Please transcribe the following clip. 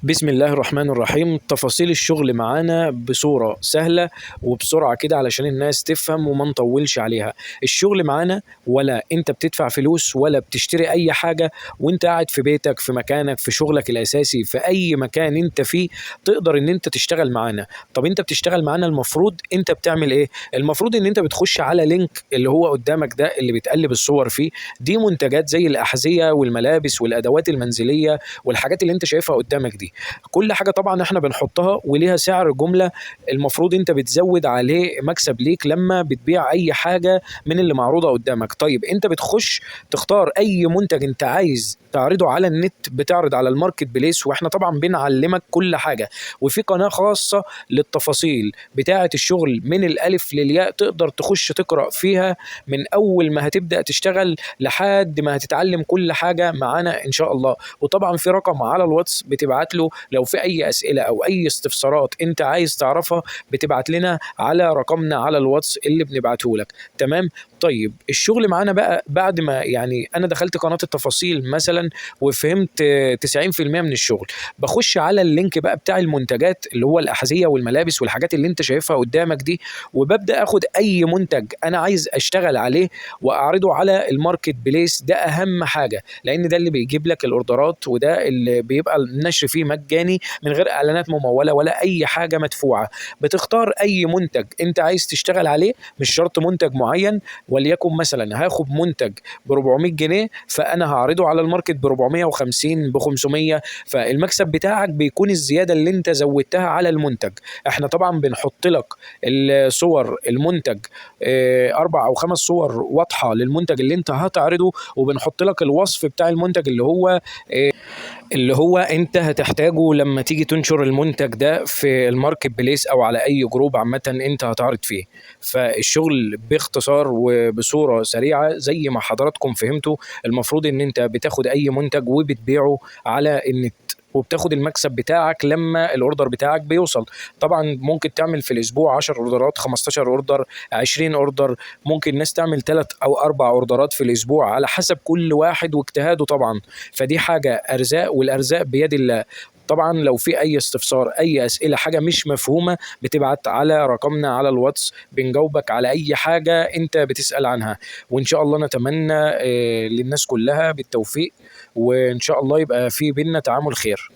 بسم الله الرحمن الرحيم. تفاصيل الشغل معانا بصورة سهلة وبسرعة كده علشان الناس تفهم وما نطولش عليها. الشغل معانا ولا انت بتدفع فلوس ولا بتشتري اي حاجة، وانت قاعد في بيتك في مكانك في شغلك الاساسي في اي مكان انت فيه تقدر ان انت تشتغل معانا. طب انت بتشتغل معانا، المفروض انت بتعمل ايه؟ المفروض ان انت بتخش على لينك اللي هو قدامك ده اللي بتقلب الصور فيه. دي منتجات زي الأحذية والملابس والأدوات المنزلية والحاجات اللي انت شايفها قدامك دي. كل حاجة طبعا احنا بنحطها وليها سعر جملة، المفروض انت بتزود عليه مكسب ليك لما بتبيع اي حاجة من اللي معروضة قدامك. طيب انت بتخش تختار اي منتج انت عايز تعرضه على النت، بتعرض على الماركت بليس، واحنا طبعا بنعلمك كل حاجة، وفي قناة خاصة للتفاصيل بتاعة الشغل من الألف للياء، تقدر تخش تقرأ فيها من أول ما هتبدأ تشتغل لحد ما هتتعلم كل حاجة معانا إن شاء الله. وطبعا في رقم على الواتس بتبعت له لو في أي أسئلة أو أي استفسارات أنت عايز تعرفها، بتبعت لنا على رقمنا على الواتس اللي بنبعته لك. تمام. طيب الشغل معانا بقى بعد ما يعني أنا دخلت قناة التفاصيل مثلا وفهمت 90% من الشغل، بخش على اللينك بقى بتاع المنتجات اللي هو الأحذية والملابس والحاجات اللي انت شايفها قدامك دي، وببدأ اخد اي منتج انا عايز اشتغل عليه واعرضه على الماركت بليس. ده اهم حاجة، لان ده اللي بيجيب لك الاوردرات، وده اللي بيبقى النشر فيه مجاني من غير اعلانات ممولة ولا اي حاجة مدفوعة. بتختار اي منتج انت عايز تشتغل عليه، مش شرط منتج معين. وليكن مثلا هاخد منتج ب 400 جنيه، فانا هعرضه على الماركت ب 450 ب 500، فالمكسب بتاعك بيكون الزيادة اللي انت زودتها على المنتج. احنا طبعا بنحط لك الصور المنتج، 4 أو 5 صور واضحة للمنتج اللي انت هتعرضه، وبنحط لك الوصف بتاع المنتج اللي هو انت هتحتاجه لما تيجي تنشر المنتج ده في الماركت بليس او على اي جروب عامة انت هتعرض فيه. فالشغل باختصار وبصورة سريعة زي ما حضراتكم فهمتوا، المفروض ان انت بتاخد اي منتج وبتبيعه على النت، وبتاخد المكسب بتاعك لما الاوردر بتاعك بيوصل. طبعا ممكن تعمل في الاسبوع 10 اوردرات، 15 اوردر، 20 اوردر، ممكن ناس تعمل 3 او 4 اوردرات في الاسبوع على حسب كل واحد واجتهاده طبعا. فدي حاجة ارزاق، والارزاق بيد الله. طبعا لو في اي استفسار اي اسئله حاجه مش مفهومه، بتبعت على رقمنا على الواتس، بنجاوبك على اي حاجه انت بتسال عنها. وان شاء الله نتمنى للناس كلها بالتوفيق، وان شاء الله يبقى في بينا تعامل خير.